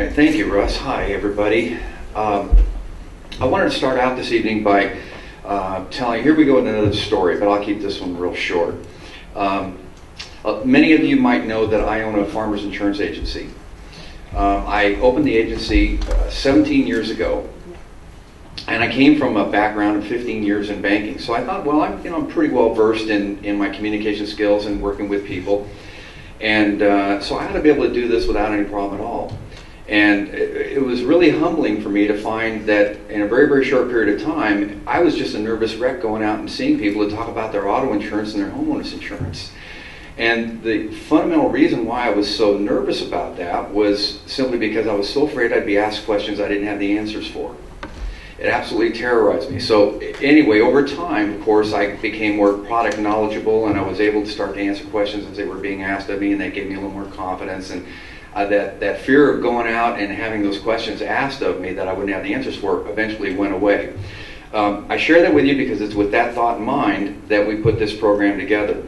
right, thank you, Russ. Hi, everybody. I wanted to start out this evening by telling, here we go with another story, but I'll keep this one real short. Many of you might know that I own a farmer's insurance agency. I opened the agency 17 years ago, and I came from a background of 15 years in banking. So I thought, well, I'm pretty well versed in my communication skills and working with people. And so I ought to be able to do this without any problem at all. And it was really humbling for me to find that in a very, very short period of time, I was just a nervous wreck going out and seeing people to talk about their auto insurance and their homeowners insurance. And the fundamental reason why I was so nervous about that was simply because I was so afraid I'd be asked questions I didn't have the answers for. It absolutely terrorized me. So anyway, over time, of course, I became more product knowledgeable, and I was able to start to answer questions as they were being asked of me, and that gave me a little more confidence. And that fear of going out and having those questions asked of me that I wouldn't have the answers for eventually went away. I share that with you because it's with that thought in mind that we put this program together.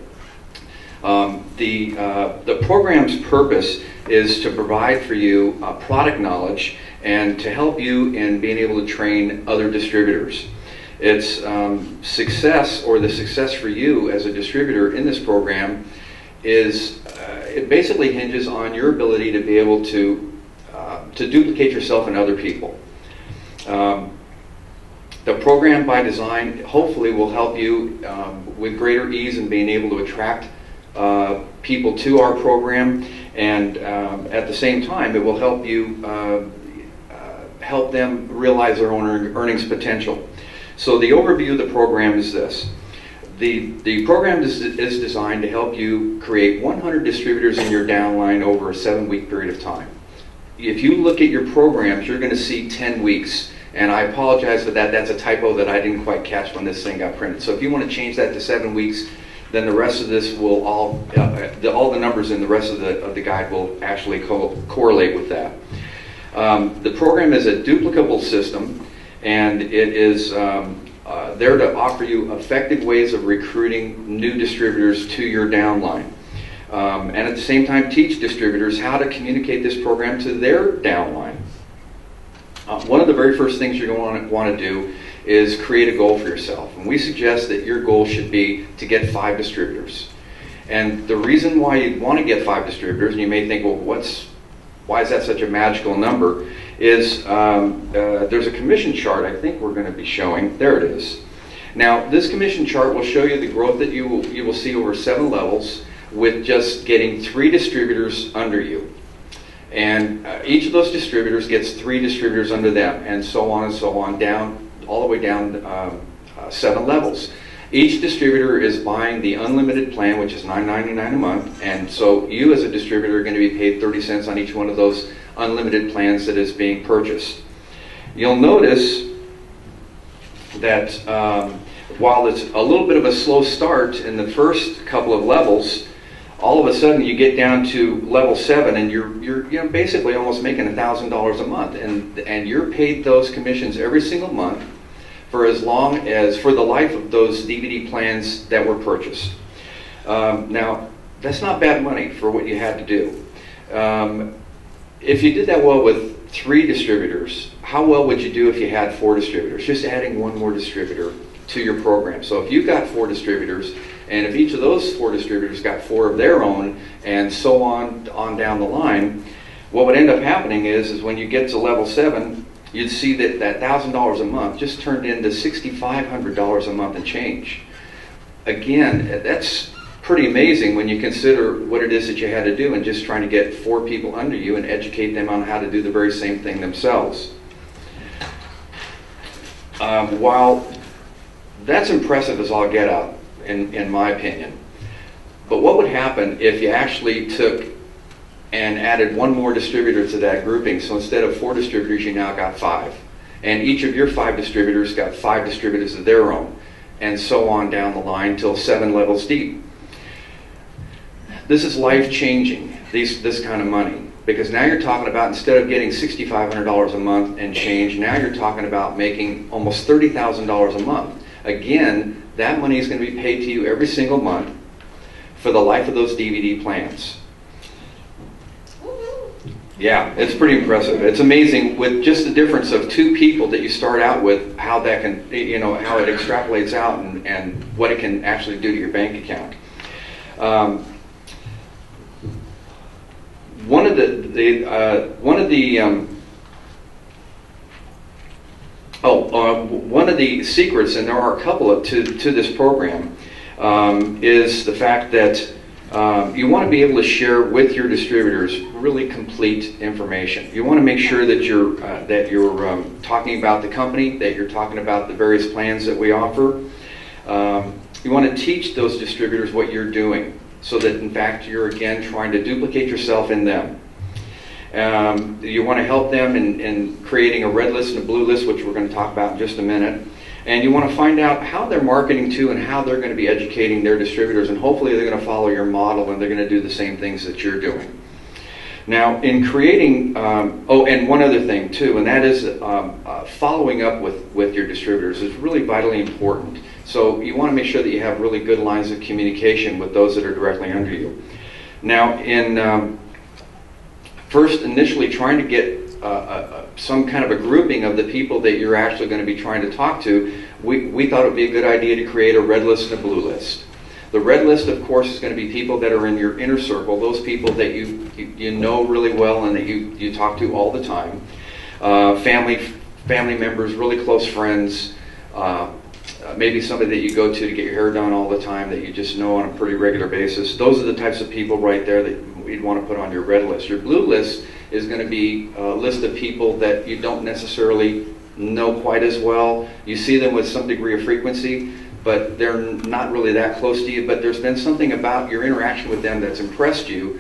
The program's purpose is to provide for you product knowledge and to help you in being able to train other distributors. It's success, or the success for you as a distributor in this program is it basically hinges on your ability to be able to duplicate yourself and other people. The program by design hopefully will help you with greater ease in being able to attract people to our program, and at the same time it will help you help them realize their own earnings potential. So the overview of the program is this. The program is designed to help you create 100 distributors in your downline over a 7-week period of time. If you look at your programs, you're going to see 10 weeks. And I apologize for that. That's a typo that I didn't quite catch when this thing got printed. So if you want to change that to 7 weeks, then the rest of this will all the numbers in the rest of the guide will actually correlate with that. The program is a duplicable system, and it is there to offer you effective ways of recruiting new distributors to your downline. And at the same time teach distributors how to communicate this program to their downline. One of the very first things you're going to want to do is create a goal for yourself. And we suggest that your goal should be to get 5 distributors. And the reason why you'd want to get 5 distributors, and you may think, well, why is that such a magical number, is there's a commission chart I think we're going to be showing. There it is. Now, this commission chart will show you the growth that you will see over 7 levels with just getting 3 distributors under you. And each of those distributors gets 3 distributors under them, and so on, down all the way down 7 levels. Each distributor is buying the unlimited plan, which is $9.99 a month, and so you as a distributor are going to be paid 30 cents on each one of those unlimited plans that is being purchased. You'll notice that while it's a little bit of a slow start in the first couple of levels, all of a sudden you get down to level 7 and you're basically almost making $1,000 a month, and you're paid those commissions every single month for as long as for the life of those DVD plans that were purchased. Now, that's not bad money for what you had to do. If you did that well with 3 distributors, how well would you do if you had 4 distributors? Just adding 1 more distributor to your program. So if you've got 4 distributors, and if each of those 4 distributors got 4 of their own, and so on down the line, what would end up happening is when you get to level 7, you'd see that $1,000 a month just turned into $6,500 a month and change. Again, that's pretty amazing when you consider what it is that you had to do and just trying to get 4 people under you and educate them on how to do the very same thing themselves. While that's impressive as all get out, in my opinion. But what would happen if you actually took and added 1 more distributor to that grouping? So instead of 4 distributors, you now got 5. And each of your 5 distributors got 5 distributors of their own, and so on down the line till 7 levels deep. This is life-changing, this kind of money, because now you're talking about, instead of getting $6,500 a month and change, now you're talking about making almost $30,000 a month. Again, that money is going to be paid to you every single month for the life of those DVD plans. Yeah, it's pretty impressive. It's amazing with just the difference of two people that you start out with, how that can, you know, how it extrapolates out and what it can actually do to your bank account. One of the secrets, and there are a couple of to this program, is the fact that you want to be able to share with your distributors really complete information. You want to make sure that you're talking about the company, that you're talking about the various plans that we offer. You want to teach those distributors what you're doing, so that in fact you're again trying to duplicate yourself in them. You want to help them in creating a red list and a blue list, which we're going to talk about in just a minute. And you want to find out how they're marketing to and how they're going to be educating their distributors, and hopefully they're going to follow your model and they're going to do the same things that you're doing. Now, in creating, and one other thing too, and that is following up with your distributors is really vitally important. So you want to make sure that you have really good lines of communication with those that are directly under you. Now, in first initially trying to get some kind of a grouping of the people that you're actually going to be trying to talk to, we thought it would be a good idea to create a red list and a blue list. The red list, of course, is going to be people that are in your inner circle, those people that you know really well and that you talk to all the time. Family members, really close friends, maybe somebody that you go to get your hair done all the time that you just know on a pretty regular basis. Those are the types of people right there that you'd want to put on your red list. Your blue list is going to be a list of people that you don't necessarily know quite as well. You see them with some degree of frequency, but they're not really that close to you, but there's been something about your interaction with them that's impressed you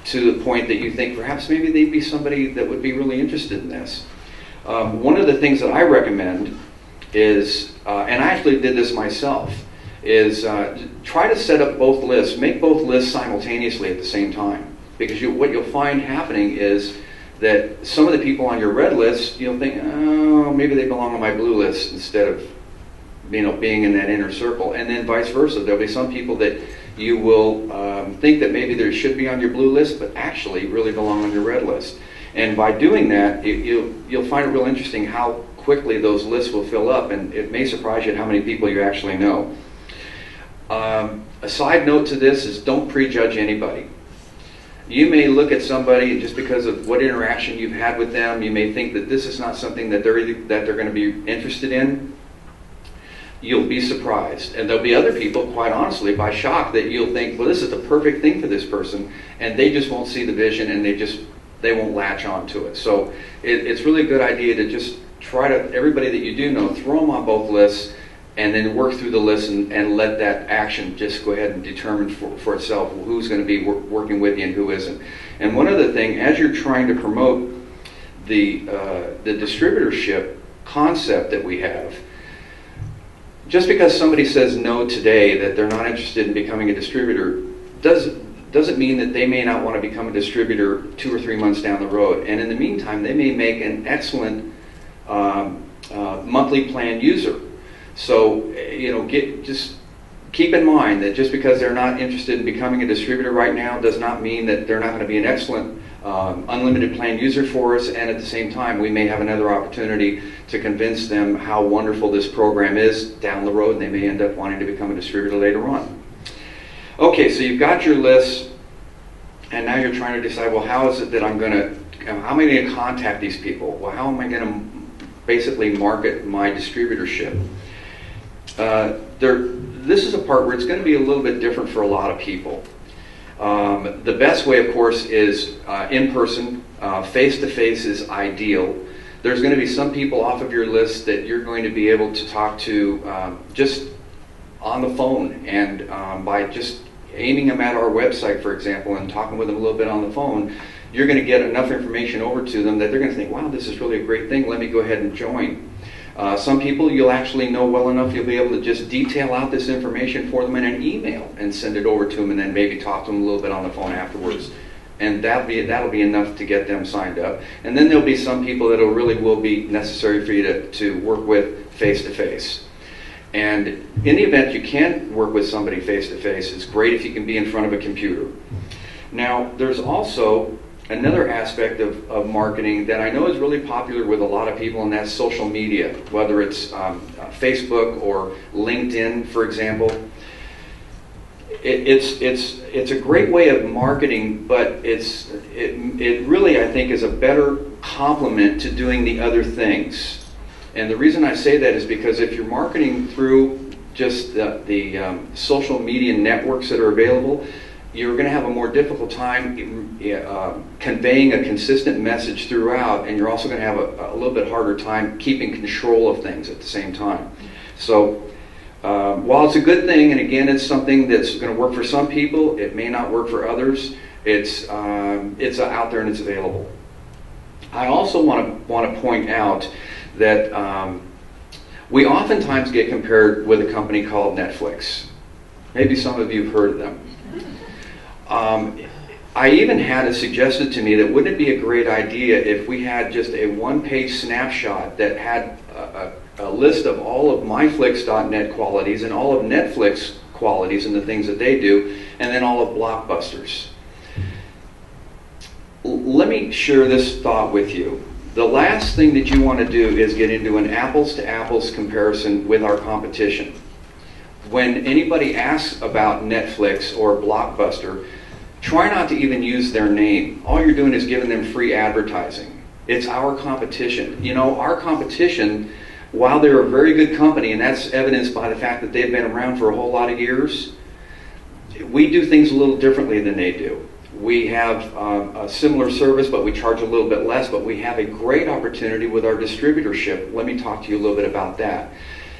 to the point that you think perhaps maybe they'd be somebody that would be really interested in this. One of the things that I recommend is, and I actually did this myself, is try to set up both lists, make both lists simultaneously at the same time. Because what you'll find happening is that some of the people on your red list, you'll think, oh, maybe they belong on my blue list instead of, you know, being in that inner circle. And then vice versa. There'll be some people that you will think that maybe they should be on your blue list, but actually really belong on your red list. And by doing that, you'll find it real interesting how quickly those lists will fill up, and it may surprise you at how many people you actually know. A side note to this is don't prejudge anybody. You may look at somebody just because of what interaction you've had with them, you may think that this is not something that they're going to be interested in. You'll be surprised. And there'll be other people, quite honestly, by shock, that you'll think, well, this is the perfect thing for this person, and they just won't see the vision and they won't latch on to it. So it's really a good idea to just try to, everybody that you do know, throw them on both lists, and then work through the list and let that action just go ahead and determine for itself who's going to be working with you and who isn't. And one other thing, as you're trying to promote the distributorship concept that we have, just because somebody says no today, that they're not interested in becoming a distributor, doesn't mean that they may not want to become a distributor 2 or 3 months down the road. And in the meantime, they may make an excellent monthly plan user. So, you know, just keep in mind that just because they're not interested in becoming a distributor right now does not mean that they're not going to be an excellent unlimited plan user for us, and at the same time we may have another opportunity to convince them how wonderful this program is down the road, and they may end up wanting to become a distributor later on. Okay, so you've got your list, and now you're trying to decide, well, how is it that how am I going to contact these people? Well, how am I going to basically market my distributorship? This is a part where it's going to be a little bit different for a lot of people. The best way, of course, is in person. Face-to-face is ideal. There's going to be some people off of your list that you're going to be able to talk to just on the phone, and by just aiming them at our website, for example, and talking with them a little bit on the phone, you're going to get enough information over to them that they're going to think, wow, this is really a great thing, let me go ahead and join. Some people you'll actually know well enough, you'll be able to just detail out this information for them in an email and send it over to them, and then maybe talk to them a little bit on the phone afterwards. And that'll be enough to get them signed up. And then there'll be some people that will be necessary for you to work with face-to-face. And in the event you can't work with somebody face-to-face, it's great if you can be in front of a computer. Now, there's also another aspect of marketing that I know is really popular with a lot of people, and that's social media, whether it's Facebook or LinkedIn, for example. It's a great way of marketing, but it really, I think, is a better complement to doing the other things. And the reason I say that is because if you're marketing through just the social media networks that are available, you're going to have a more difficult time conveying a consistent message throughout, and you're also going to have a little bit harder time keeping control of things at the same time. So while it's a good thing, and again, it's something that's going to work for some people, it may not work for others. It's out there and it's available. I also want to point out that we oftentimes get compared with a company called Netflix. Maybe some of you have heard of them. I even had it suggested to me that wouldn't it be a great idea if we had just a one-page snapshot that had a list of all of myflix.net qualities and all of Netflix qualities and the things that they do, and then all of Blockbuster's. Let me share this thought with you. The last thing that you want to do is get into an apples-to-apples comparison with our competition. When anybody asks about Netflix or Blockbuster, try not to even use their name. All you're doing is giving them free advertising. It's our competition. You know, our competition, while they're a very good company, and that's evidenced by the fact that they've been around for a whole lot of years, we do things a little differently than they do. We have a similar service, but we charge a little bit less, but we have a great opportunity with our distributorship. Let me talk to you a little bit about that.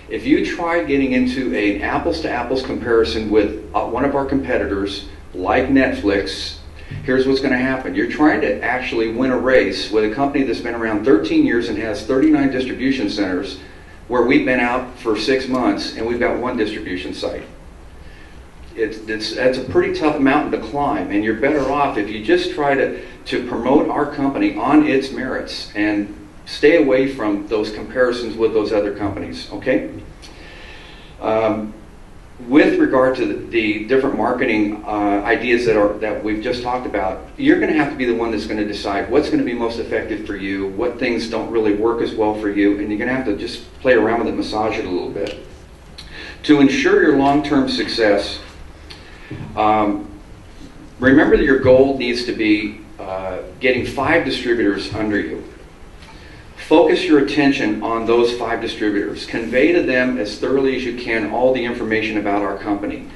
If you try getting into an apples-to-apples comparison with one of our competitors, like Netflix, here's what's going to happen. You're trying to actually win a race with a company that's been around 13 years and has 39 distribution centers, where we've been out for 6 months and we've got one distribution site. That's a pretty tough mountain to climb, and you're better off if you just try to promote our company on its merits and stay away from those comparisons with those other companies, okay? With regard to the different marketing ideas that we've just talked about, you're going to have to be the one that's going to decide what's going to be most effective for you, what things don't really work as well for you, and you're going to have to just play around with it, massage it a little bit. To ensure your long-term success, remember that your goal needs to be getting 5 distributors under you. Focus your attention on those 5 distributors. Convey to them as thoroughly as you can all the information about our company.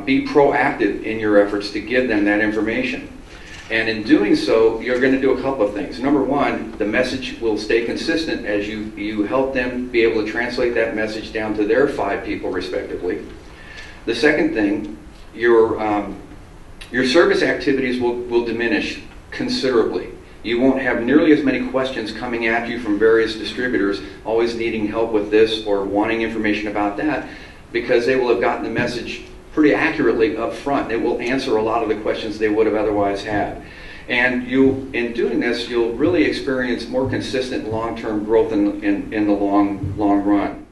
Be proactive in your efforts to give them that information. And in doing so, you're going to do a couple of things. Number one, the message will stay consistent as you help them be able to translate that message down to their 5 people respectively. The second thing, your service activities will diminish considerably. You won't have nearly as many questions coming at you from various distributors, always needing help with this or wanting information about that, because they will have gotten the message pretty accurately up front. It will answer a lot of the questions they would have otherwise had. And in doing this, you'll really experience more consistent long-term growth in the long run.